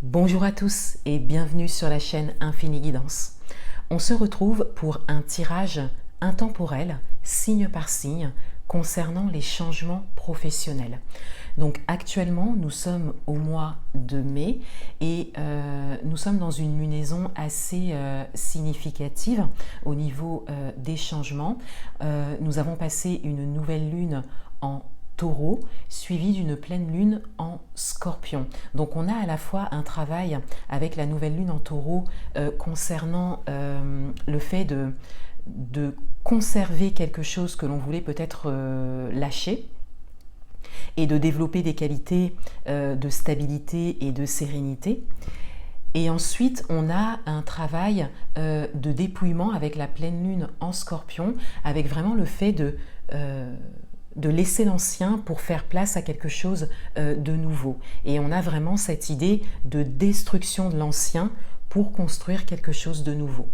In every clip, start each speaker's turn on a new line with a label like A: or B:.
A: Bonjour à tous et bienvenue sur la chaîne Infini Guidance. On se retrouve pour un tirage intemporel, signe par signe, concernant les changements professionnels. Donc actuellement, nous sommes au mois de mai et nous sommes dans une lunaison assez significative au niveau des changements. Nous avons passé une nouvelle lune en Taureau, suivi d'une pleine lune en Scorpion. Donc on a à la fois un travail avec la nouvelle lune en Taureau concernant le fait de conserver quelque chose que l'on voulait peut-être lâcher et de développer des qualités de stabilité et de sérénité. Et ensuite, on a un travail de dépouillement avec la pleine lune en Scorpion, avec vraiment le fait de laisser l'ancien pour faire place à quelque chose de nouveau. Et on a vraiment cette idée de destruction de l'ancien pour construire quelque chose de nouveau.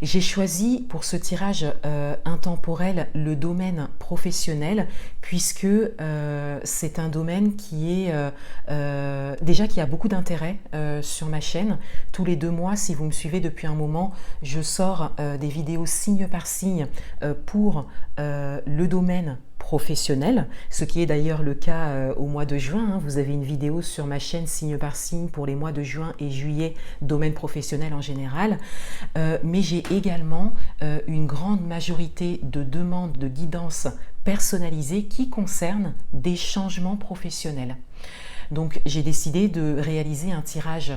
A: J'ai choisi pour ce tirage intemporel le domaine professionnel puisque c'est un domaine qui est déjà qui a beaucoup d'intérêt sur ma chaîne. Tous les 2 mois, si vous me suivez depuis un moment, je sors des vidéos signe par signe pour le domaine professionnel, ce qui est d'ailleurs le cas au mois de juin. Vous avez une vidéo sur ma chaîne signe par signe pour les mois de juin et juillet, domaine professionnel en général. Mais j'ai également une grande majorité de demandes de guidance personnalisées qui concernent des changements professionnels. Donc j'ai décidé de réaliser un tirage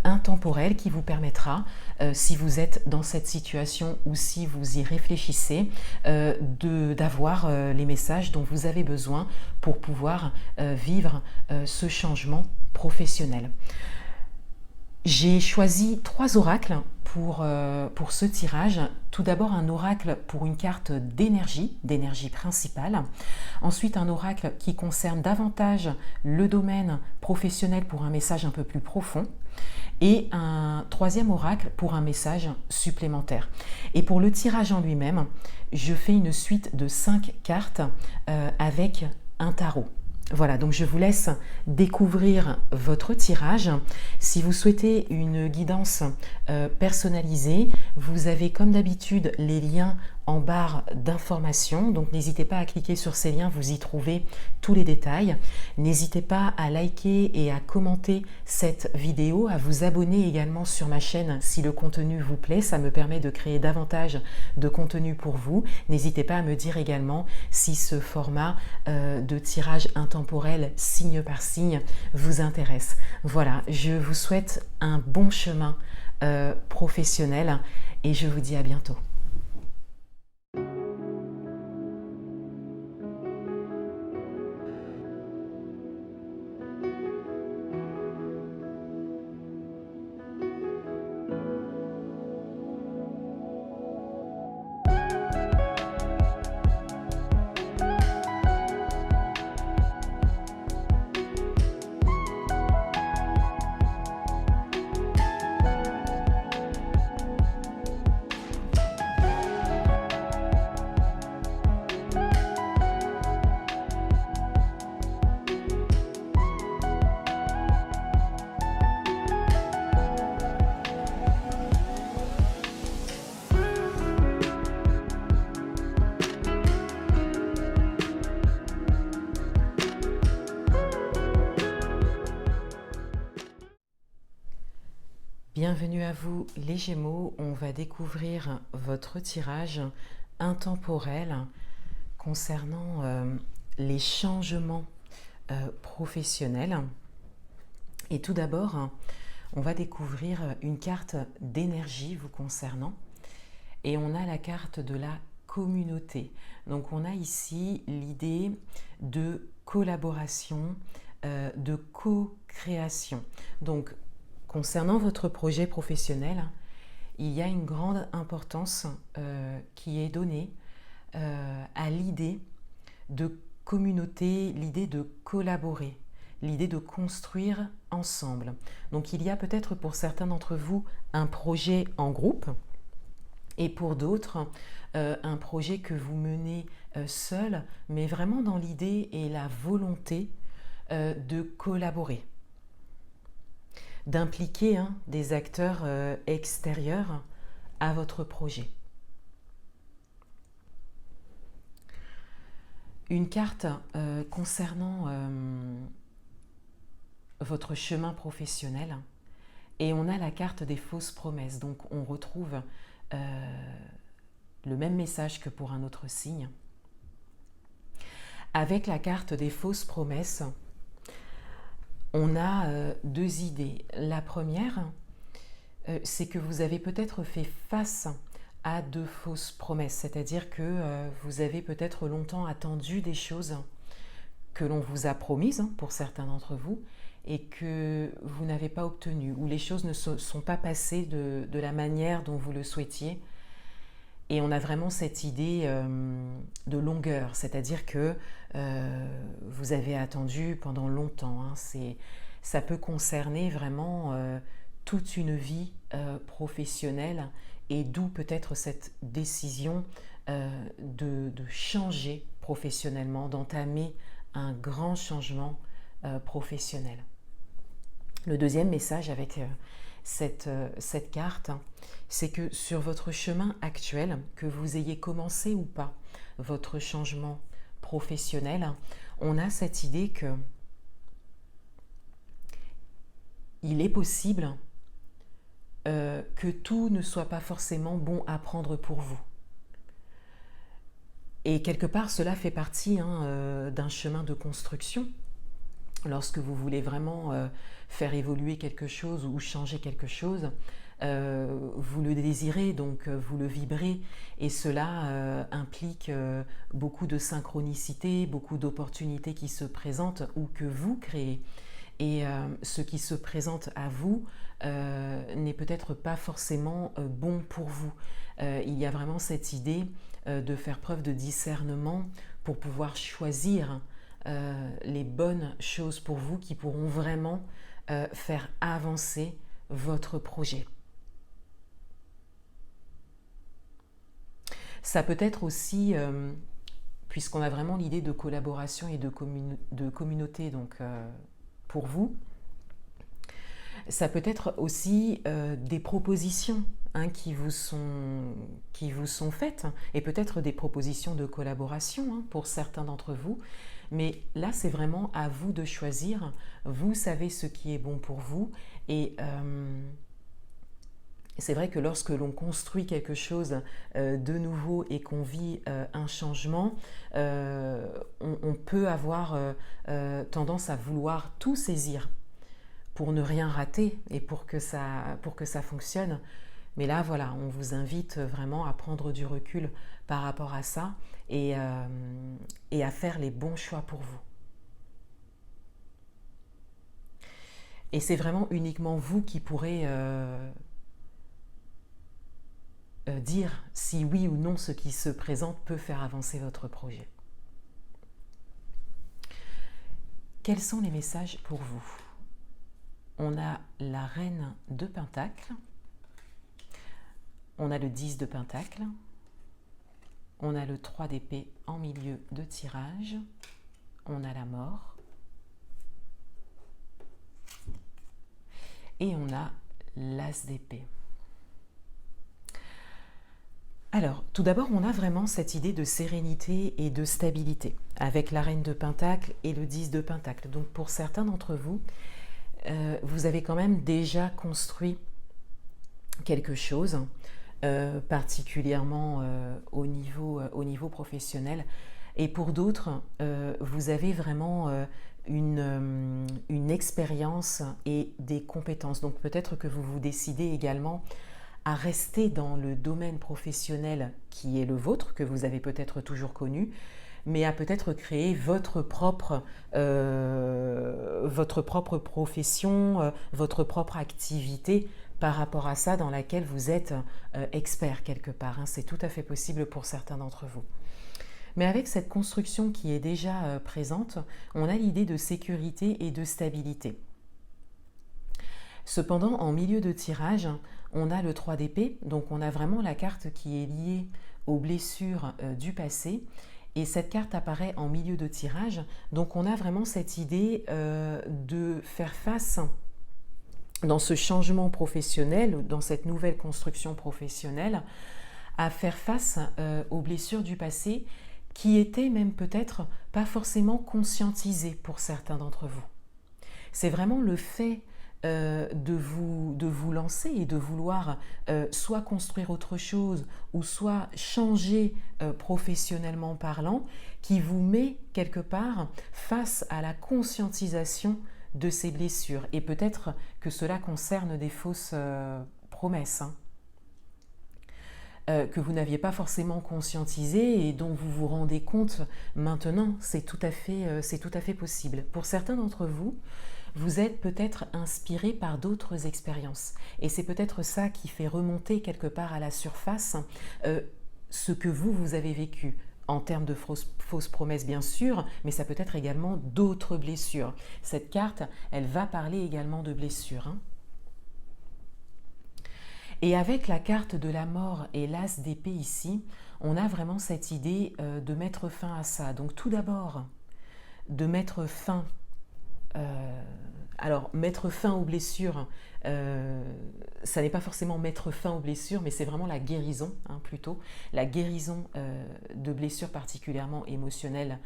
A: intemporel qui vous permettra, si vous êtes dans cette situation ou si vous y réfléchissez, d'avoir les messages dont vous avez besoin pour pouvoir vivre ce changement professionnel. J'ai choisi 3 oracles pour ce tirage. Tout d'abord un oracle pour une carte d'énergie principale. Ensuite un oracle qui concerne davantage le domaine professionnel pour un message un peu plus profond. Et un 3e oracle pour un message supplémentaire. Et pour le tirage en lui-même, je fais une suite de 5 cartes avec un tarot. Voilà, donc je vous laisse découvrir votre tirage. Si vous souhaitez une guidance personnalisée, vous avez comme d'habitude les liens en barre d'information. Donc n'hésitez pas à cliquer sur ces liens, vous y trouvez tous les détails. N'hésitez pas à liker et à commenter cette vidéo, à vous abonner également sur ma chaîne si le contenu vous plaît. Ça me permet de créer davantage de contenu pour vous. N'hésitez pas à me dire également si ce format de tirage intemporel signe par signe vous intéresse. Voilà, je vous souhaite un bon chemin professionnel et je vous dis à bientôt. Bienvenue à vous les Gémeaux, on va découvrir votre tirage intemporel concernant les changements professionnels. Et tout d'abord, on va découvrir une carte d'énergie vous concernant et on a la carte de la communauté. Donc on a ici l'idée de collaboration, de co-création. Donc concernant votre projet professionnel, il y a une grande importance qui est donnée à l'idée de communauté, l'idée de collaborer, l'idée de construire ensemble. Donc il y a peut-être pour certains d'entre vous un projet en groupe et pour d'autres un projet que vous menez seul, mais vraiment dans l'idée et la volonté de collaborer. d'impliquer des acteurs extérieurs à votre projet. Une carte concernant votre chemin professionnel, et on a la carte des fausses promesses. Donc on retrouve le même message que pour un autre signe. Avec la carte des fausses promesses, on a deux idées. La première, c'est que vous avez peut-être fait face à de fausses promesses, c'est-à-dire que vous avez peut-être longtemps attendu des choses que l'on vous a promises, pour certains d'entre vous, et que vous n'avez pas obtenues, ou les choses ne se sont pas passées de la manière dont vous le souhaitiez. Et on a vraiment cette idée de longueur, c'est-à-dire que vous avez attendu pendant longtemps. Ça peut concerner vraiment toute une vie professionnelle, et d'où peut-être cette décision de changer professionnellement, d'entamer un grand changement professionnel. Le deuxième message avec cette carte, c'est que sur votre chemin actuel, que vous ayez commencé ou pas votre changement professionnel, on a cette idée que il est possible que tout ne soit pas forcément bon à prendre pour vous. Et quelque part, cela fait partie d'un chemin de construction. Lorsque vous voulez vraiment faire évoluer quelque chose ou changer quelque chose, vous le désirez, donc vous le vibrez, et cela implique beaucoup de synchronicité, beaucoup d'opportunités qui se présentent ou que vous créez. Et ce qui se présente à vous n'est peut-être pas forcément bon pour vous. Il y a vraiment cette idée de faire preuve de discernement pour pouvoir choisir les bonnes choses pour vous qui pourront vraiment faire avancer votre projet. Ça peut être aussi, puisqu'on a vraiment l'idée de collaboration et de communauté, donc pour vous, ça peut être aussi des propositions qui vous sont faites, et peut-être des propositions de collaboration pour certains d'entre vous. Mais là, c'est vraiment à vous de choisir. Vous savez ce qui est bon pour vous. Et c'est vrai que lorsque l'on construit quelque chose de nouveau et qu'on vit un changement, on peut avoir tendance à vouloir tout saisir pour ne rien rater et pour que ça fonctionne. Mais là, voilà, on vous invite vraiment à prendre du recul par rapport à ça et à faire les bons choix pour vous. Et c'est vraiment uniquement vous qui pourrez dire si oui ou non ce qui se présente peut faire avancer votre projet. Quels sont les messages pour vous ? On a la reine de Pentacles, on a le 10 de Pentacles, on a le 3 d'épée en milieu de tirage, on a la mort, et on a l'as d'épée. Alors, tout d'abord, on a vraiment cette idée de sérénité et de stabilité, avec la reine de Pentacles et le 10 de Pentacles. Donc, pour certains d'entre vous, vous avez quand même déjà construit quelque chose, particulièrement au niveau professionnel. Et pour d'autres, vous avez vraiment une expérience et des compétences. Donc peut-être que vous vous décidez également à rester dans le domaine professionnel qui est le vôtre, que vous avez peut-être toujours connu, mais à peut-être créer votre propre profession, votre propre activité par rapport à ça, dans laquelle vous êtes expert quelque part. C'est tout à fait possible pour certains d'entre vous. Mais avec cette construction qui est déjà présente, on a l'idée de sécurité et de stabilité. Cependant, en milieu de tirage, on a le 3 d'épée, donc on a vraiment la carte qui est liée aux blessures du passé. Et cette carte apparaît en milieu de tirage, donc on a vraiment cette idée de faire face dans ce changement professionnel, dans cette nouvelle construction professionnelle, à faire face aux blessures du passé qui étaient même peut-être pas forcément conscientisées pour certains d'entre vous. C'est vraiment le fait de vous lancer et de vouloir soit construire autre chose ou soit changer professionnellement parlant qui vous met quelque part face à la conscientisation de ces blessures. Et peut-être que cela concerne des fausses promesses, hein, que vous n'aviez pas forcément conscientisé et dont vous vous rendez compte maintenant. C'est tout à fait possible. Pour certains d'entre vous, vous êtes peut-être inspiré par d'autres expériences. Et c'est peut-être ça qui fait remonter quelque part à la surface ce que vous avez vécu. En termes de fausses promesses, bien sûr, mais ça peut être également d'autres blessures. Cette carte, elle va parler également de blessures, hein. Et avec la carte de la mort et l'as d'épée ici, on a vraiment cette idée de mettre fin à ça. Donc tout d'abord, de mettre fin... alors, mettre fin aux blessures, ça n'est pas forcément mettre fin aux blessures, mais c'est vraiment la guérison, hein, plutôt. La guérison de blessures particulièrement émotionnelles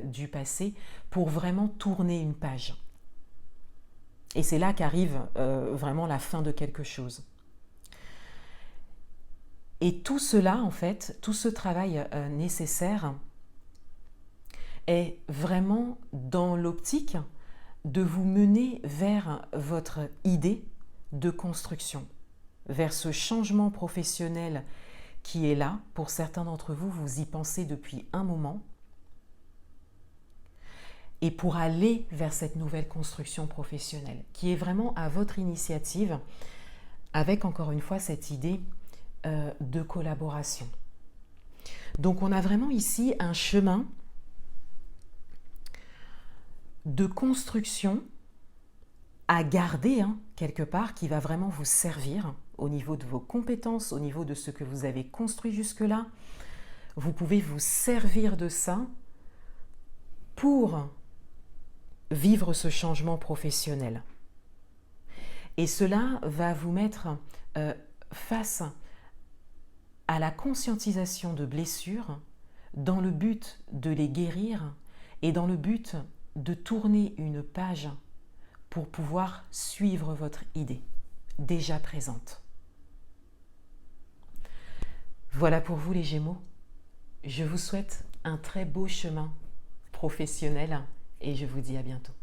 A: du passé pour vraiment tourner une page. Et c'est là qu'arrive vraiment la fin de quelque chose. Et tout cela, en fait, tout ce travail nécessaire est vraiment dans l'optique de vous mener vers votre idée de construction, vers ce changement professionnel qui est là. Pour certains d'entre vous, vous y pensez depuis un moment. Et pour aller vers cette nouvelle construction professionnelle, qui est vraiment à votre initiative, avec encore une fois cette idée de collaboration. Donc on a vraiment ici un chemin de construction à garder, hein, quelque part, qui va vraiment vous servir au niveau de vos compétences, au niveau de ce que vous avez construit jusque-là. Vous pouvez vous servir de ça pour vivre ce changement professionnel. Et cela va vous mettre face à la conscientisation de blessures dans le but de les guérir et dans le but de tourner une page pour pouvoir suivre votre idée déjà présente. Voilà pour vous les Gémeaux. Je vous souhaite un très beau chemin professionnel et je vous dis à bientôt.